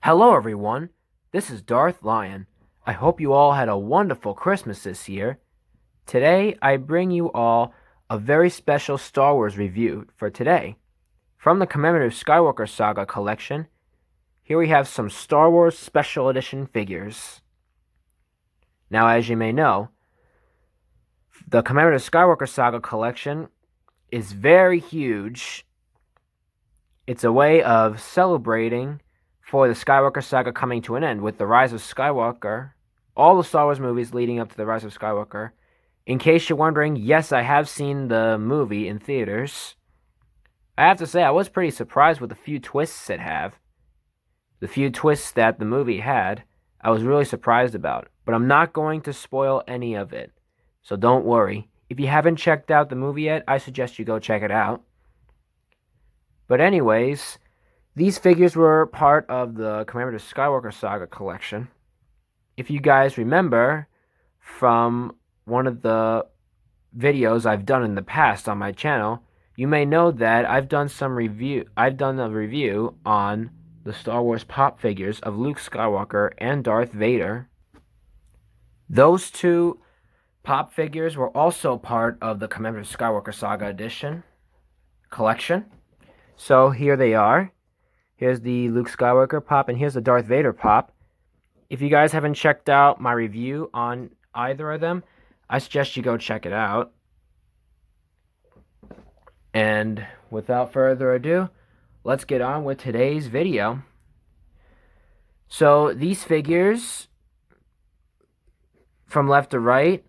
Hello, everyone. This is Darth Lion. I hope you all had a wonderful Christmas this year. Today, I bring you all a very special Star Wars review for today. From the Commemorative Skywalker Saga Collection, here we have some Star Wars Special Edition figures. Now, as you may know, the Commemorative Skywalker Saga Collection is very huge. It's a way of celebrating for the Skywalker Saga coming to an end with the Rise of Skywalker, all the Star Wars movies leading up to the Rise of Skywalker. In case you're wondering, yes, I have seen the movie in theaters. I have to say, I was pretty surprised with the few twists it had. The few twists that the movie had, I was really surprised about. But I'm not going to spoil any of it, so don't worry. If you haven't checked out the movie yet, I suggest you go check it out. But anyways, these figures were part of the Commemorative Skywalker Saga Collection. If you guys remember from one of the videos I've done in the past on my channel, you may know that I've done a review on the Star Wars pop figures of Luke Skywalker and Darth Vader. Those two pop figures were also part of the Commemorative Skywalker Saga Edition collection. So here they are. Here's the Luke Skywalker pop, and here's the Darth Vader pop. If you guys haven't checked out my review on either of them, I suggest you go check it out. And without further ado, let's get on with today's video. So these figures, from left to right,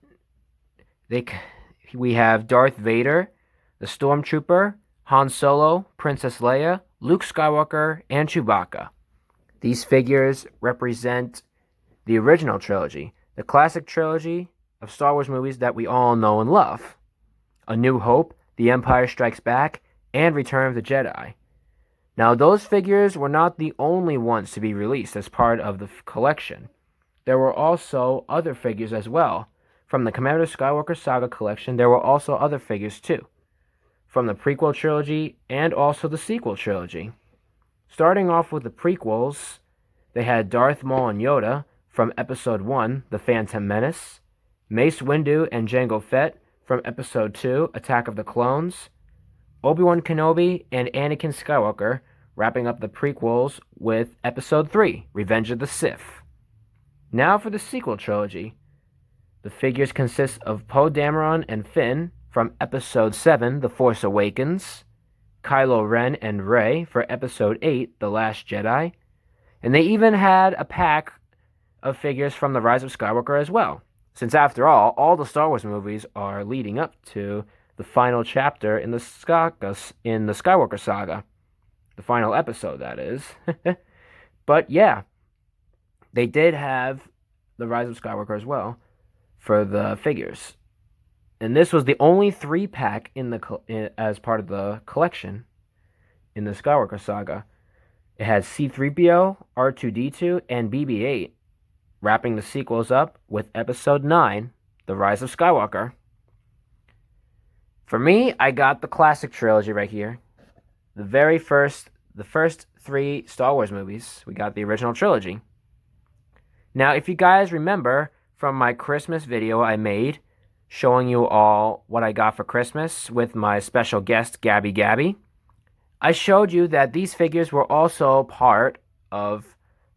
we have Darth Vader, the Stormtrooper, Han Solo, Princess Leia, Luke Skywalker, and Chewbacca. These figures represent the original trilogy, the classic trilogy of Star Wars movies that we all know and love. A New Hope, The Empire Strikes Back, and Return of the Jedi. Now, those figures were not the only ones to be released as part of the collection. There were also other figures as well. From the Commemorative Skywalker Saga Collection, there were also other figures too, from the prequel trilogy and also the sequel trilogy. Starting off with the prequels, they had Darth Maul and Yoda from Episode 1, The Phantom Menace, Mace Windu and Jango Fett from Episode 2, Attack of the Clones, Obi-Wan Kenobi and Anakin Skywalker, wrapping up the prequels with Episode 3, Revenge of the Sith. Now for the sequel trilogy. The figures consist of Poe Dameron and Finn from Episode 7, The Force Awakens, Kylo Ren and Rey for Episode 8, The Last Jedi, and they even had a pack of figures from the Rise of Skywalker as well, since after all the Star Wars movies are leading up to the final chapter in the Skywalker Saga. The final episode, that is. But yeah, they did have the Rise of Skywalker as well for the figures. And this was the only 3-pack as part of the collection in the Skywalker Saga. It had C-3PO, R2-D2, and BB-8, wrapping the sequels up with Episode 9, The Rise of Skywalker. For me, I got the classic trilogy right here. The first 3 Star Wars movies, we got the original trilogy. Now, if you guys remember from my Christmas video I made, showing you all what I got for Christmas with my special guest, Gabby, I showed you that these figures were also part of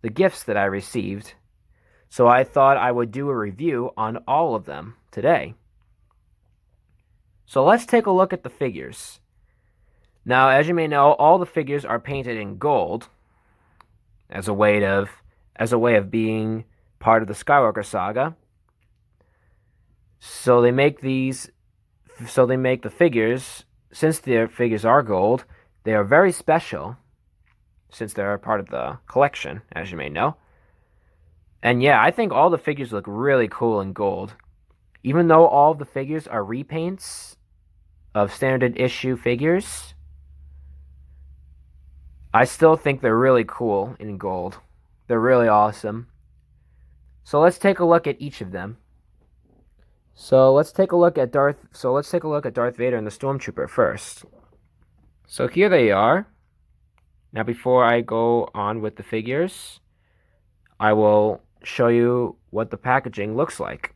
the gifts that I received. So I thought I would do a review on all of them today. So let's take a look at the figures. Now, as you may know, all the figures are painted in gold as a way of being part of the Skywalker Saga. So they make the figures, since their figures are gold, they are very special, since they're part of the collection, as you may know. And yeah, I think all the figures look really cool in gold. Even though all the figures are repaints of standard issue figures, I still think they're really cool in gold. They're really awesome. So let's take a look at each of them. So let's take a look at Darth Vader and the Stormtrooper first. So here they are. Now before I go on with the figures, I will show you what the packaging looks like.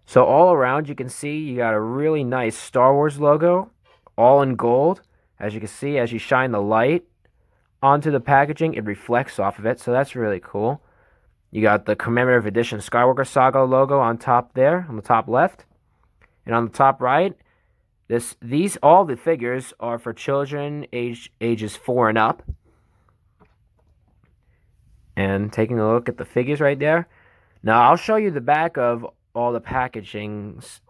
So all around you can see you got a really nice Star Wars logo, all in gold. As you can see, as you shine the light onto the packaging, it reflects off of it, so that's really cool. You got the Commemorative Edition Skywalker Saga logo on top there, on the top left. And on the top right, all the figures are for children ages 4 and up. And taking a look at the figures right there. Now I'll show you the back of all the packagings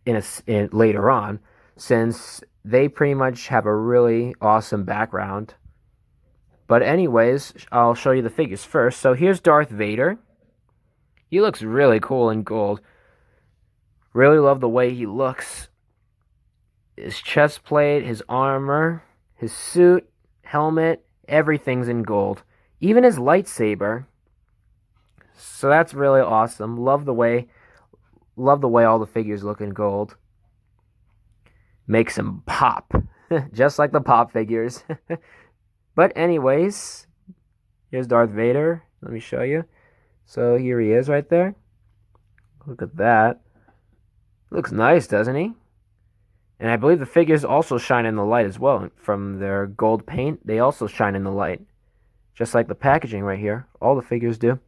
later on, since they pretty much have a really awesome background. But anyways, I'll show you the figures first. So here's Darth Vader. He looks really cool in gold. Really love the way he looks. His chest plate, his armor, his suit, helmet, everything's in gold. Even his lightsaber. So that's really awesome. Love the way all the figures look in gold. Makes him pop. Just like the pop figures. But anyways, here's Darth Vader. Let me show you. So here he is right there. Look at that. Looks nice, doesn't he? And I believe the figures also shine in the light as well. From their gold paint, they also shine in the light. Just like the packaging right here. All the figures do.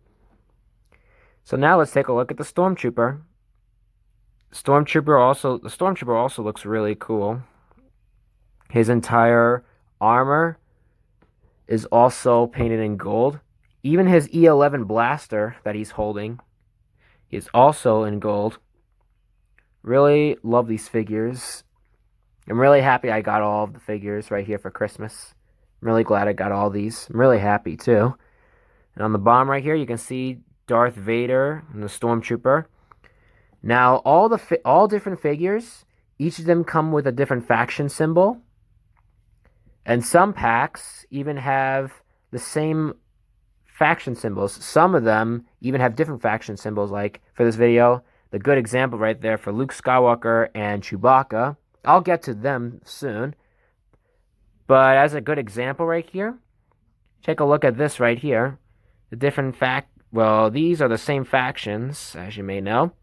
So now let's take a look at the Stormtrooper. The Stormtrooper also looks really cool. His entire armor is also painted in gold. Even his E11 blaster that he's holding is also in gold. Really love these figures. I'm really happy I got all of the figures right here for Christmas. I'm really glad I got all these. I'm really happy too. And on the bottom right here, you can see Darth Vader and the Stormtrooper. Now, all different figures, each of them come with a different faction symbol. And some packs even have the same faction symbols. Some of them even have different faction symbols, like for this video, the good example right there for Luke Skywalker and Chewbacca. I'll get to them soon. But as a good example right here, take a look at this right here. The different these are the same factions, as you may know.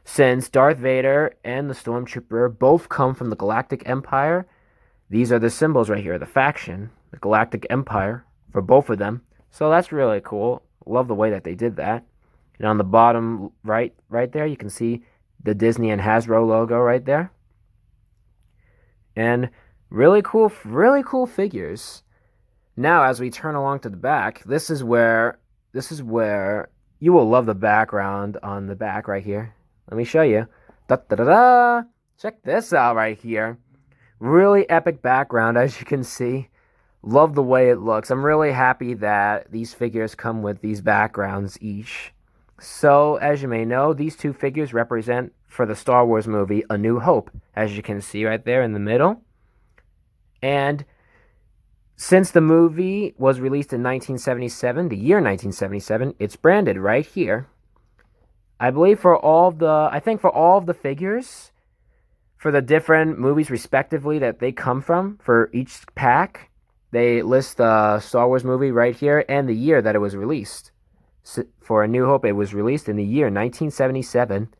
Since Darth Vader and the Stormtrooper both come from the Galactic Empire, these are the symbols right here, the faction, the Galactic Empire, for both of them. So that's really cool. Love the way that they did that. And on the bottom right there, you can see the Disney and Hasbro logo right there. And really cool figures. Now, as we turn along to the back, this is where you will love the background on the back right here. Let me show you. Da-da-da-da! Check this out right here. Really epic background, as you can see. Love the way it looks. I'm really happy that these figures come with these backgrounds each. So, as you may know, these two figures represent for the Star Wars movie A New Hope, as you can see right there in the middle. And since the movie was released in 1977, the year 1977, it's branded right here. I believe for all of the figures, for the different movies respectively that they come from, for each pack, they list the Star Wars movie right here and the year that it was released. For A New Hope, it was released in the year 1977.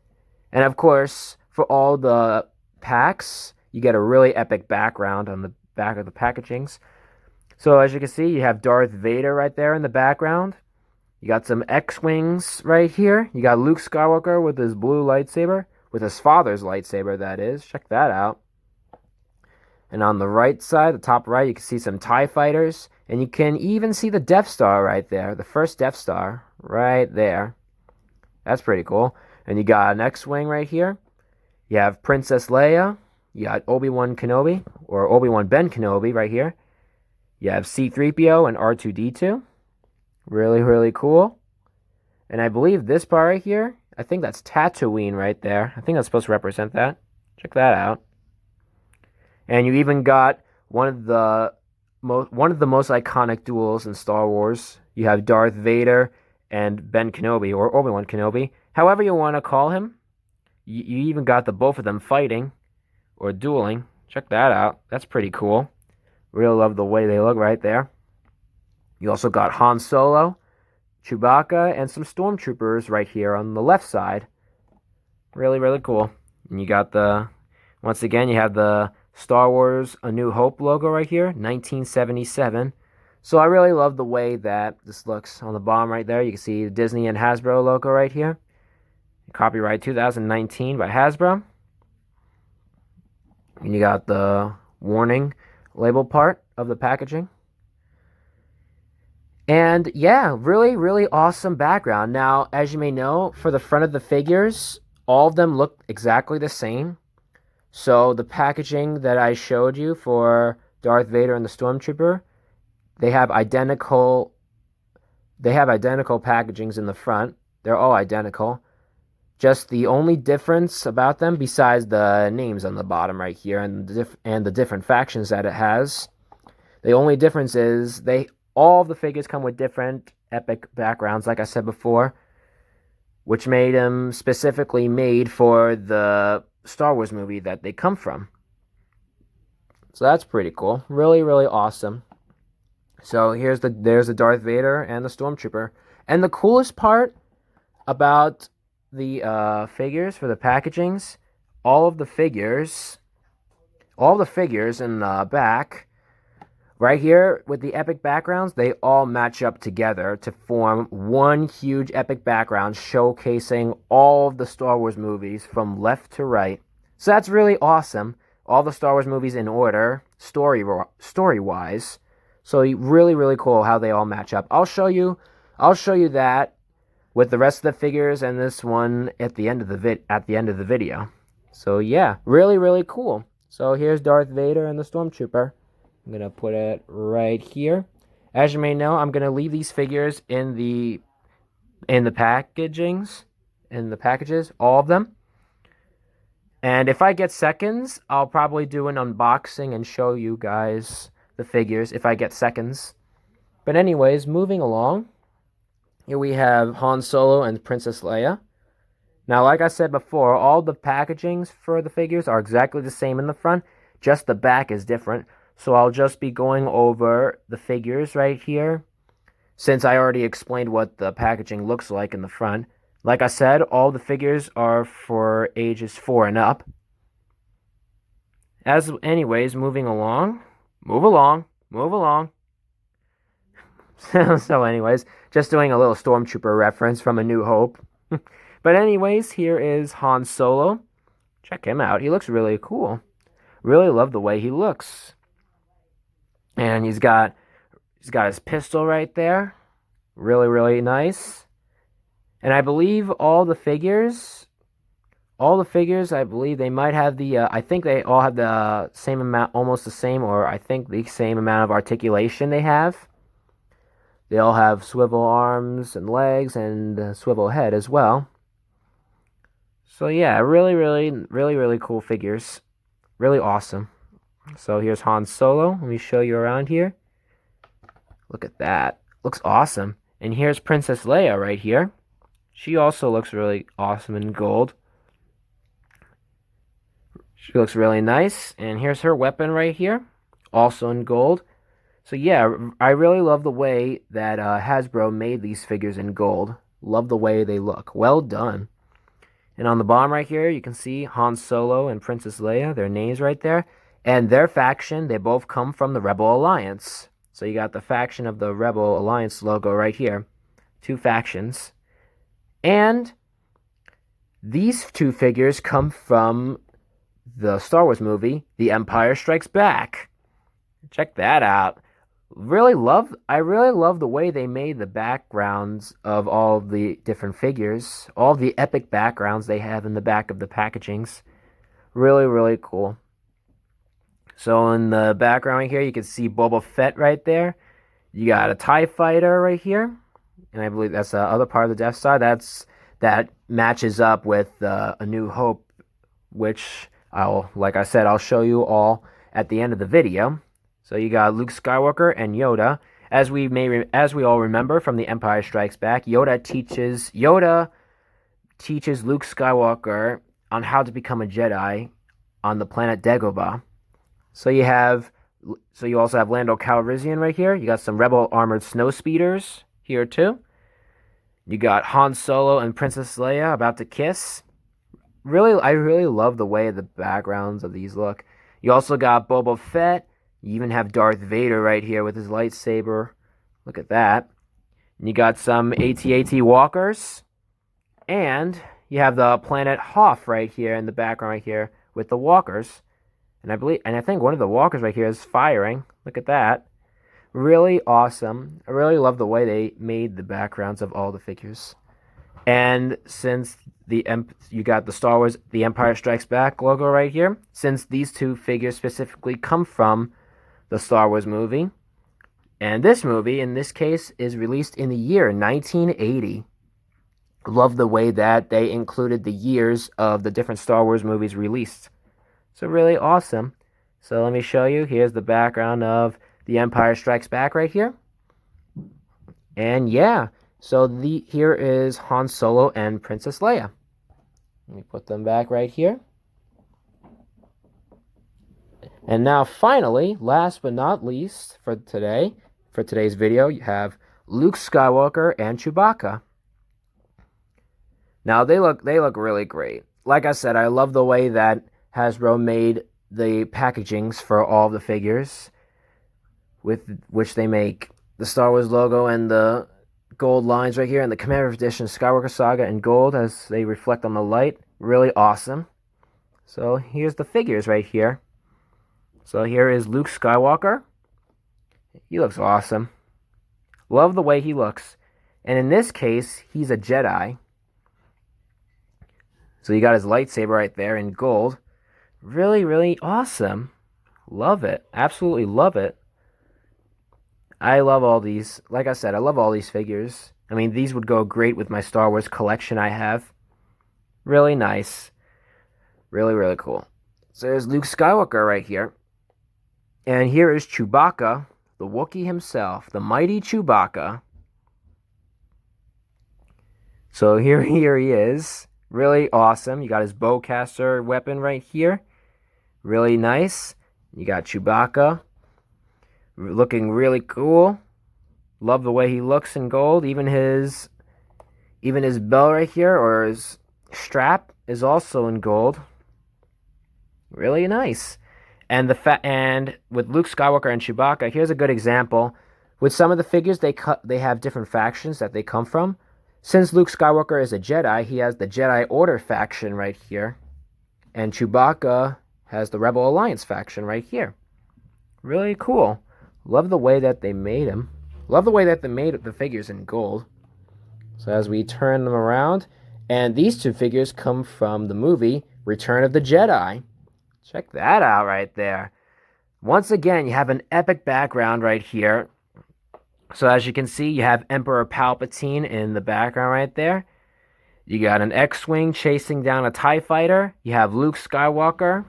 And of course, for all the packs, you get a really epic background on the back of the packagings. So as you can see, you have Darth Vader right there in the background. You got some X-Wings right here. You got Luke Skywalker with his blue lightsaber, with his father's lightsaber, that is. Check that out. And on the right side, the top right, you can see some TIE fighters. And you can even see the Death Star right there. The first Death Star right there. That's pretty cool. And you got an X-Wing right here. You have Princess Leia. You got Obi-Wan Kenobi, or Obi-Wan Ben Kenobi right here. You have C-3PO and R2-D2. Really, really cool. And I believe this part right here, I think that's Tatooine right there. I think that's supposed to represent that. Check that out. And you even got one of the most iconic duels in Star Wars. You have Darth Vader and Ben Kenobi, or Obi-Wan Kenobi. However you want to call him. You even got the both of them fighting or dueling. Check that out. That's pretty cool. Really love the way they look right there. You also got Han Solo, Chewbacca, and some stormtroopers right here on the left side. Really, really cool. And you got once again, you have the Star Wars A New Hope logo right here, 1977. So I really love the way that this looks on the bottom right there. You can see the Disney and Hasbro logo right here. Copyright 2019 by Hasbro. And you got the warning label part of the packaging. And yeah, really, really awesome background. Now, as you may know, for the front of the figures, all of them look exactly the same. So the packaging that I showed you for Darth Vader and the Stormtrooper, they have identical packagings in the front. They're all identical. Just the only difference about them, besides the names on the bottom right here and the different factions that it has, the only difference is all of the figures come with different epic backgrounds, like I said before, which made them specifically made for the Star Wars movie that they come from. So that's pretty cool. Really, really awesome. So there's the Darth Vader and the Stormtrooper. And the coolest part about the figures for the packagings, all the figures in the back, right here with the epic backgrounds, they all match up together to form one huge epic background showcasing all of the Star Wars movies from left to right. So that's really awesome. All the Star Wars movies in order, story-wise. So really, really cool how they all match up. I'll show you that with the rest of the figures and this one at the end of the video. So yeah, really, really cool. So here's Darth Vader and the Stormtrooper. I'm gonna put it right here. As you may know, I'm gonna leave these figures in the packages, all of them. And if I get seconds, I'll probably do an unboxing and show you guys the figures if I get seconds. But anyways, moving along. Here we have Han Solo and Princess Leia. Now, like I said before, all the packagings for the figures are exactly the same in the front, just the back is different. So I'll just be going over the figures right here, since I already explained what the packaging looks like in the front. Like I said, all the figures are for ages 4 and up. Anyways, moving along. Move along. So anyways, just doing a little Stormtrooper reference from A New Hope. But anyways, here is Han Solo. Check him out. He looks really cool. Really love the way he looks. And he's got his pistol right there. Really, really nice. And I believe all the figures, I believe they might have I think they all have the same amount, almost the same, or I think the same amount of articulation they have. They all have swivel arms and legs and a swivel head as well. So yeah, really, really, really, really cool figures. Really awesome. So here's Han Solo. Let me show you around here. Look at that. Looks awesome. And here's Princess Leia right here. She also looks really awesome in gold. She looks really nice. And here's her weapon right here. Also in gold. So yeah, I really love the way that Hasbro made these figures in gold. Love the way they look. Well done. And on the bottom right here, you can see Han Solo and Princess Leia, their names right there. And their faction, they both come from the Rebel Alliance. So you got the faction of the Rebel Alliance logo right here. 2 factions. And these 2 figures come from the Star Wars movie, The Empire Strikes Back. Check that out. I really love the way they made the backgrounds of all the different figures. All the epic backgrounds they have in the back of the packagings. Really, really cool. So in the background right here, you can see Boba Fett right there. You got a TIE fighter right here. And I believe that's the other part of the Death Star. That matches up with A New Hope, which like I said, I'll show you all at the end of the video. So you got Luke Skywalker and Yoda. As we all remember from The Empire Strikes Back, Yoda teaches Luke Skywalker on how to become a Jedi on the planet Dagobah. So you also have Lando Calrissian right here. You got some Rebel armored snow speeders here too. You got Han Solo and Princess Leia about to kiss. I really love the way the backgrounds of these look. You also got Boba Fett. You even have Darth Vader right here with his lightsaber. Look at that. And you got some AT-AT walkers. And you have the planet Hoth right here in the background right here with the walkers. And I think one of the walkers right here is firing. Look at that. Really awesome. I really love the way they made the backgrounds of all the figures. And since you got the Star Wars The Empire Strikes Back logo right here, since these two figures specifically come from the Star Wars movie, and this movie in this case is released in the year 1980. Love the way that they included the years of the different Star Wars movies released. So really awesome. So let me show you. Here's the background of The Empire Strikes Back right here. And yeah, so here is Han Solo and Princess Leia. Let me put them back right here. And now finally, last but not least for today's video, you have Luke Skywalker and Chewbacca. Now they look really great. Like I said, I love the way that Hasbro made the packagings for all the figures, with which they make the Star Wars logo and the gold lines right here, and the Commemorative Edition Skywalker Saga in gold as they reflect on the light. Really awesome. So here's the figures right here. So here is Luke Skywalker. He looks awesome. Love the way he looks. And in this case, he's a Jedi. So you got his lightsaber right there in gold. Really, really awesome. Love it. Absolutely love it. I love all these. Like I said, I love all these figures. I mean, these would go great with my Star Wars collection I have. Really nice. Really, really cool. So there's Luke Skywalker right here. And here is Chewbacca, the Wookiee himself, the mighty Chewbacca. So here he is. Really awesome. You got his bowcaster weapon right here. Really nice. You got Chewbacca. Looking really cool. Love the way he looks in gold. Even his bell right here, or his strap, is also in gold. Really nice. And with Luke Skywalker and Chewbacca, here's a good example. With some of the figures, they have different factions that they come from. Since Luke Skywalker is a Jedi, he has the Jedi Order faction right here. And Chewbacca has the Rebel Alliance faction right here. Really cool. Love the way that they made him. Love the way that they made the figures in gold. So as we turn them around, and these two figures come from the movie Return of the Jedi. Check that out right there. Once again, you have an epic background right here. So as you can see, you have Emperor Palpatine in the background right there. You got an X-Wing chasing down a TIE fighter. You have Luke Skywalker.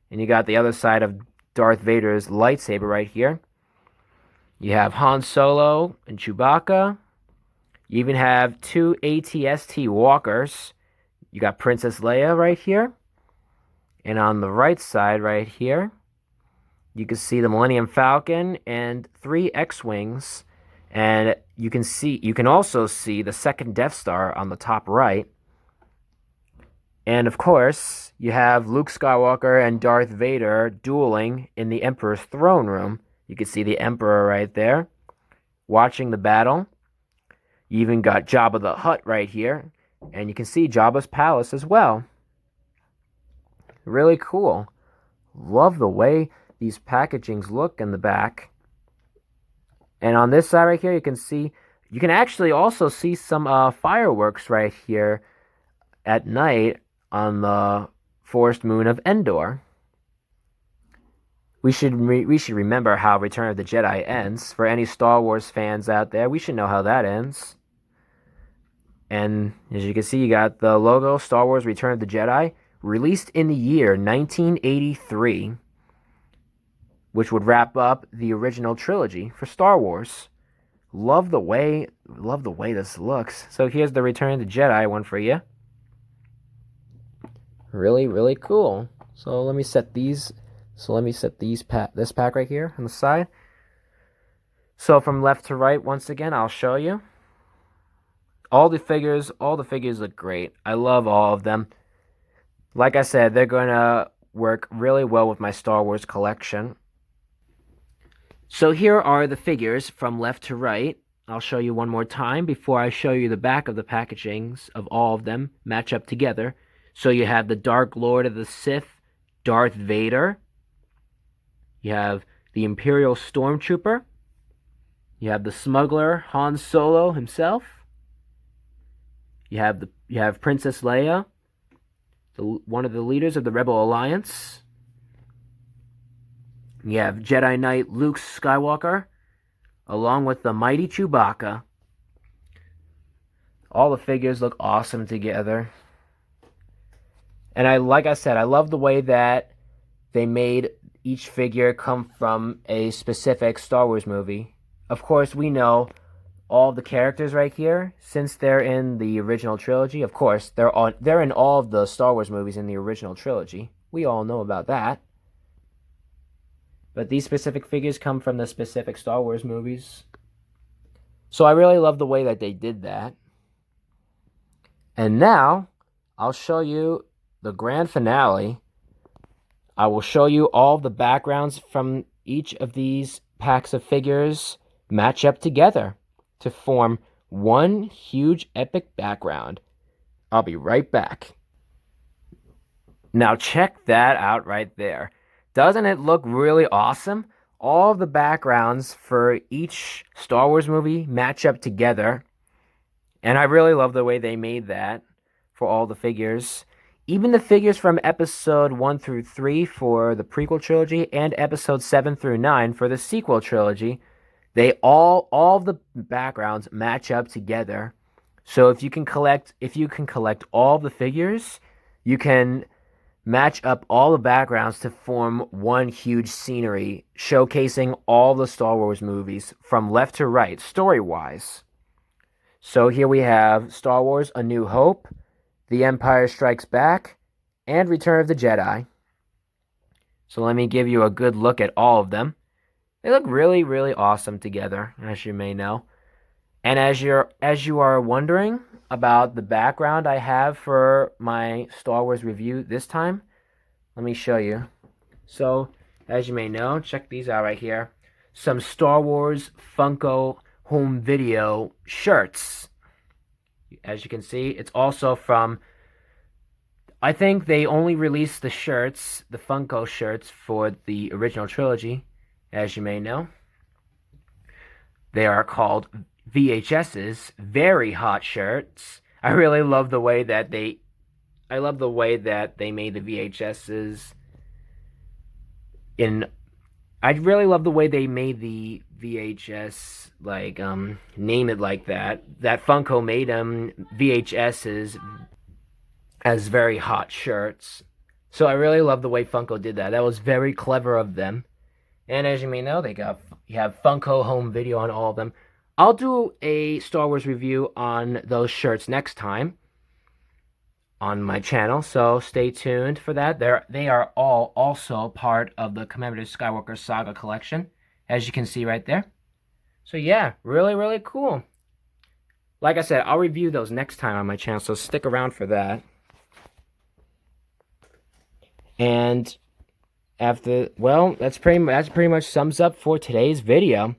And you got the other side of Darth Vader's lightsaber right here. You have Han Solo and Chewbacca. You even have two AT-ST walkers. You got Princess Leia right here. And on the right side right here, you can see the Millennium Falcon and 3 X-Wings. And you can also see the second Death Star on the top right. And of course, you have Luke Skywalker and Darth Vader dueling in the Emperor's throne room. You can see the Emperor right there watching the battle. You even got Jabba the Hutt right here. And you can see Jabba's palace as well. Really cool. Love the way these packagings look in the back. And on this side right here, you can actually also see some fireworks right here at night on the forest moon of Endor. We should remember how Return of the Jedi ends. For any Star Wars fans out there, we should know how that ends. And as you can see, you got the logo, Star Wars Return of the Jedi, released in the year 1983, which would wrap up the original trilogy for Star Wars. Love the way this looks. So here's the Return of the Jedi one for you. Really, really cool. So let me set these. This pack right here on the side. So from left to right, once again, I'll show you. All the figures look great. I love all of them. Like I said, they're going to work really well with my Star Wars collection. So here are the figures from left to right. I'll show you one more time before I show you the back of the packagings of all of them match up together. So you have the Dark Lord of the Sith, Darth Vader. You have the Imperial Stormtrooper. You have the smuggler, Han Solo himself. You have Princess Leia, one of the leaders of the Rebel Alliance. You have Jedi Knight Luke Skywalker, along with the mighty Chewbacca. All the figures look awesome together. And like I said, I love the way that they made each figure come from a specific Star Wars movie. Of course, we know all the characters right here, since they're in the original trilogy. Of course, they're in all of the Star Wars movies in the original trilogy. We all know about that. But these specific figures come from the specific Star Wars movies. So I really love the way that they did that. And now, I'll show you the grand finale. I will show you all the backgrounds from each of these packs of figures match up together to form one huge epic background. I'll be right back. Now check that out right there. Doesn't it look really awesome? All of the backgrounds for each Star Wars movie match up together. And I really love the way they made that for all the figures. Even the figures from episode 1 through 3 for the prequel trilogy and episode 7 through 9 for the sequel trilogy, they all of the backgrounds match up together. So if you can collect all the figures, you can match up all the backgrounds to form one huge scenery showcasing all the Star Wars movies from left to right, story-wise. So here we have Star Wars A New Hope, The Empire Strikes Back, and Return of the Jedi. So let me give you a good look at all of them. They look really, really awesome together, as you may know. And as you are wondering about the background I have for my Star Wars review this time, let me show you. So, as you may know, check these out right here. Some Star Wars Funko home video shirts. As you can see, it's also from, I think they only released the shirts, the Funko shirts, for the original trilogy, as you may know. They are called VHS's Very Hot Shirts. I really love the way that they made the VHS's I really love the way they made the VHS, name it like that. That Funko made them VHS's as Very Hot Shirts. So I really love the way Funko did that. That was very clever of them. And as you may know, you have Funko home video on all of them. I'll do a Star Wars review on those shirts next time on my channel, so stay tuned for that. They are all also part of the Commemorative Skywalker Saga Collection, as you can see right there. So yeah, really, really cool. Like I said, I'll review those next time on my channel, so stick around for that. And that's pretty much sums up for today's video.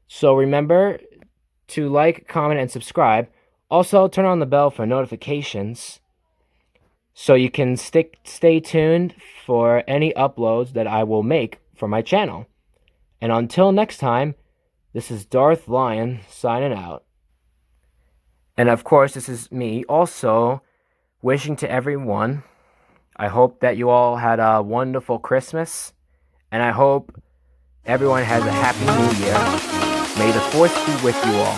So remember to like, comment, and subscribe. Also, turn on the bell for notifications so you can stay tuned for any uploads that I will make for my channel. And until next time, this is Darth Lion signing out. And of course, this is me also wishing to everyone, I hope that you all had a wonderful Christmas, and I hope everyone has a happy New Year. May the Force be with you all.